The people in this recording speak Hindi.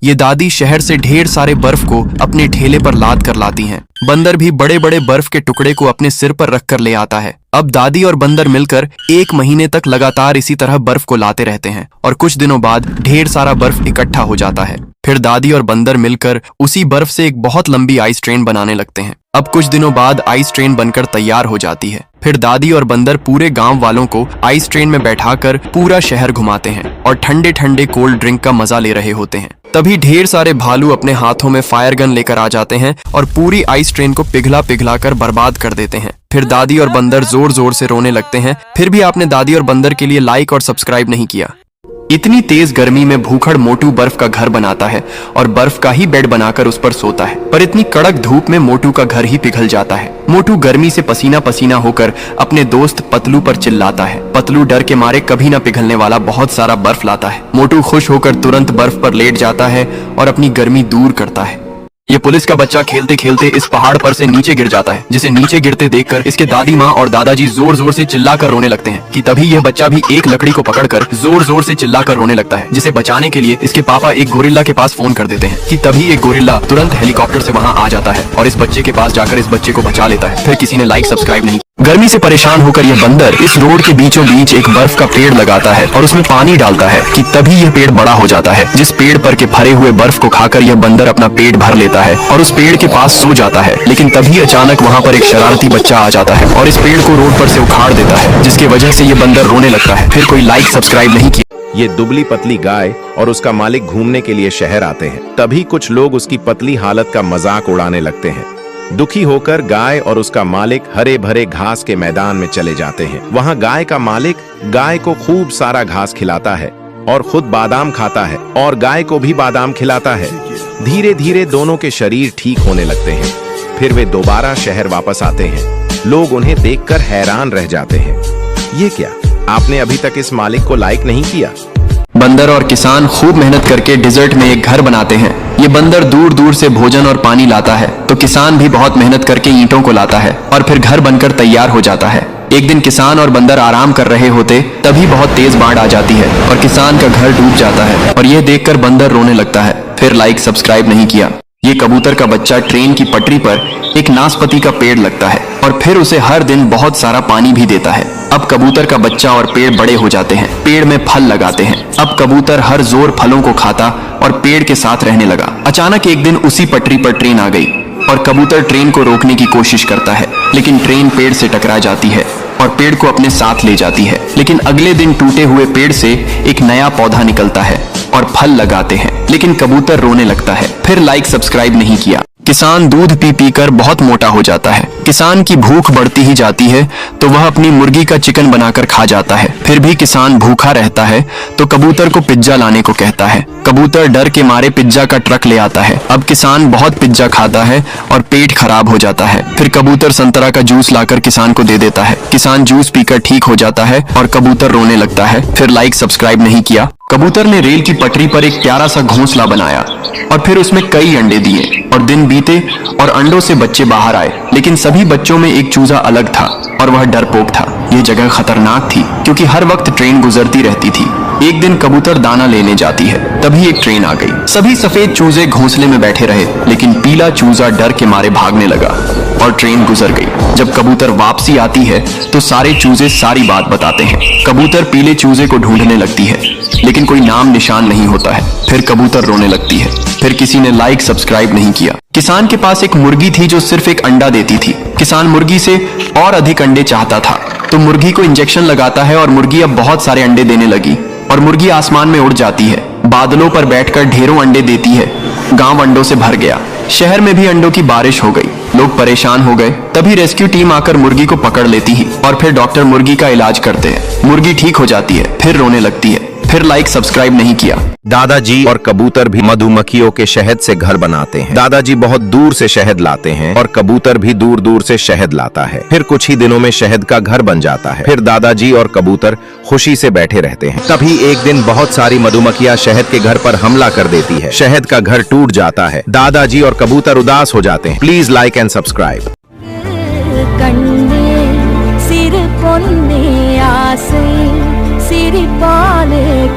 ये दादी शहर से ढेर सारे बर्फ को अपने ठेले पर लाद कर लाती हैं। बंदर भी बड़े बड़े बर्फ के टुकड़े को अपने सिर पर रख कर ले आता है। अब दादी और बंदर मिलकर 1 महीने तक लगातार इसी तरह बर्फ को लाते रहते हैं और कुछ दिनों बाद ढेर सारा बर्फ इकट्ठा हो जाता है। फिर दादी और बंदर मिलकर उसी बर्फ से एक बहुत लंबी आइस ट्रेन बनाने लगते हैं। अब कुछ दिनों बाद आइस ट्रेन बनकर तैयार हो जाती है। फिर दादी और बंदर पूरे गांव वालों को आइस ट्रेन में बैठाकर पूरा शहर घुमाते हैं और ठंडे ठंडे कोल्ड ड्रिंक का मजा ले रहे होते हैं। तभी ढेर सारे भालू अपने हाथों में फायर गन लेकर आ जाते हैं और पूरी आइस ट्रेन को पिघला पिघला कर बर्बाद कर देते हैं। फिर दादी और बंदर जोर जोर से रोने लगते हैं। फिर भी आपने दादी और बंदर के लिए लाइक और सब्सक्राइब नहीं किया। इतनी तेज गर्मी में भूखड़ मोटू बर्फ का घर बनाता है और बर्फ का ही बेड बनाकर उस पर सोता है, पर इतनी कड़क धूप में मोटू का घर ही पिघल जाता है। मोटू गर्मी से पसीना पसीना होकर अपने दोस्त पतलू पर चिल्लाता है। पतलू डर के मारे कभी न पिघलने वाला बहुत सारा बर्फ लाता है। मोटू खुश होकर तुरंत बर्फ पर लेट जाता है और अपनी गर्मी दूर करता है। ये पुलिस का बच्चा खेलते खेलते इस पहाड़ पर से नीचे गिर जाता है, जिसे नीचे गिरते देखकर इसके दादी माँ और दादाजी जोर जोर से चिल्लाकर रोने लगते हैं कि तभी यह बच्चा भी एक लकड़ी को पकड़कर जोर जोर से चिल्लाकर रोने लगता है, जिसे बचाने के लिए इसके पापा एक गोरिल्ला के पास फोन कर देते हैं कि तभी एक गोरिल्ला तुरंत हेलीकॉप्टर से वहाँ आ जाता है और इस बच्चे के पास जाकर इस बच्चे को बचा लेता है। फिर किसी ने लाइक सब्सक्राइब नहीं। गर्मी से परेशान होकर यह बंदर इस रोड के बीचों बीच एक बर्फ का पेड़ लगाता है और उसमें पानी डालता है कि तभी यह पेड़ बड़ा हो जाता है। जिस पेड़ पर के भरे हुए बर्फ को खाकर यह बंदर अपना पेट भर लेता है और उस पेड़ के पास सो जाता है। लेकिन तभी अचानक वहाँ पर एक शरारती बच्चा आ जाता है और इस पेड़ को रोड पर से उखाड़ देता है, जिसकी वजह से ये बंदर रोने लगता है। फिर कोई लाइक सब्सक्राइब नहीं किया। ये दुबली पतली गाय और उसका मालिक घूमने के लिए शहर आते हैं। तभी कुछ लोग उसकी पतली हालत का मजाक उड़ाने लगते हैं। दुखी होकर गाय और उसका मालिक हरे भरे घास के मैदान में चले जाते हैं। वहाँ गाय का मालिक गाय को खूब सारा घास खिलाता है और खुद बादाम खाता है और गाय को भी बादाम खिलाता है। धीरे धीरे दोनों के शरीर ठीक होने लगते हैं। फिर वे दोबारा शहर वापस आते हैं। लोग उन्हें देखकर हैरान रह जाते हैं। ये क्या, आपने अभी तक इस मालिक को लाइक नहीं किया? बंदर और किसान खूब मेहनत करके डिजर्ट में एक घर बनाते हैं। ये बंदर दूर दूर से भोजन और पानी लाता है, तो किसान भी बहुत मेहनत करके ईंटों को लाता है और फिर घर बनकर तैयार हो जाता है। एक दिन किसान और बंदर आराम कर रहे होते तभी बहुत तेज बाढ़ आ जाती है और किसान का घर डूब जाता है और यह देखकर बंदर रोने लगता है। फिर लाइक सब्सक्राइब नहीं किया। ये कबूतर का बच्चा ट्रेन की पटरी पर एक नाशपाती का पेड़ लगता है और फिर उसे हर दिन बहुत सारा पानी भी देता है। अब कबूतर का बच्चा और पेड़ बड़े हो जाते हैं, पेड़ में फल लगाते हैं। अब कबूतर हर जोर फलों को खाता और पेड़ के साथ रहने लगा। अचानक एक दिन उसी पटरी पर ट्रेन आ गई और कबूतर ट्रेन को रोकने की कोशिश करता है, लेकिन ट्रेन पेड़ से टकरा जाती है और पेड़ को अपने साथ ले जाती है। लेकिन अगले दिन टूटे हुए पेड़ से एक नया पौधा निकलता है और फल लगाते हैं, लेकिन कबूतर रोने लगता है। फिर लाइक सब्सक्राइब नहीं किया। किसान दूध पी पी कर बहुत मोटा हो जाता है। किसान की भूख बढ़ती ही जाती है तो वह अपनी मुर्गी का चिकन बनाकर खा जाता है। फिर भी किसान भूखा रहता है तो कबूतर को पिज्जा लाने को कहता है। कबूतर डर के मारे पिज्जा का ट्रक ले आता है। अब किसान बहुत पिज्जा खाता है और पेट खराब हो जाता है। फिर कबूतर संतरा का जूस लाकर किसान को दे देता है। किसान जूस पीकर ठीक हो जाता है और कबूतर रोने लगता है। फिर लाइक सब्सक्राइब नहीं किया। कबूतर ने रेल की पटरी पर एक प्यारा सा घोंसला बनाया और फिर उसमें कई अंडे दिए और दिन बीते और अंडों से बच्चे बाहर आए, लेकिन सभी बच्चों में एक चूजा अलग था और वह डरपोक था। यह जगह खतरनाक थी क्योंकि हर वक्त ट्रेन गुजरती रहती थी। एक दिन कबूतर दाना लेने जाती है, तभी एक ट्रेन आ गई। सभी सफेद चूजे घोंसले में बैठे रहे, लेकिन पीला चूजा डर के मारे भागने लगा और ट्रेन गुजर गई। जब कबूतर वापसी आती है तो सारे चूजे सारी बात बताते हैं। कबूतर पीले चूजे को ढूंढने लगती है, लेकिन कोई नाम निशान नहीं होता है। फिर कबूतर रोने लगती है। फिर किसी ने लाइक सब्सक्राइब नहीं किया। किसान के पास एक मुर्गी थी जो सिर्फ एक अंडा देती थी। किसान मुर्गी से और अधिक अंडे चाहता था, तो मुर्गी को इंजेक्शन लगाता है और मुर्गी अब बहुत सारे अंडे देने लगी और मुर्गी आसमान में उड़ जाती है। बादलों पर बैठकर ढेरों अंडे देती है। गांव अंडों से भर गया। शहर में भी अंडों की बारिश हो गई। लोग परेशान हो गए। तभी रेस्क्यू टीम आकर मुर्गी को पकड़ लेती है और फिर डॉक्टर मुर्गी का इलाज करते हैं। मुर्गी ठीक हो जाती है, फिर रोने लगती है। फिर लाइक सब्सक्राइब नहीं किया। दादाजी और कबूतर भी मधुमक्खियों के शहद से घर बनाते हैं। दादाजी बहुत दूर से शहद लाते हैं और कबूतर भी दूर दूर से शहद लाता है। फिर कुछ ही दिनों में शहद का घर बन जाता है। फिर दादाजी और कबूतर खुशी से बैठे रहते हैं। तभी एक दिन बहुत सारी मधुमक्खियां शहद के घर पर हमला कर देती है। शहद का घर टूट जाता है। दादाजी और कबूतर उदास हो जाते हैं। Please like and subscribe. सिर सिरिपाले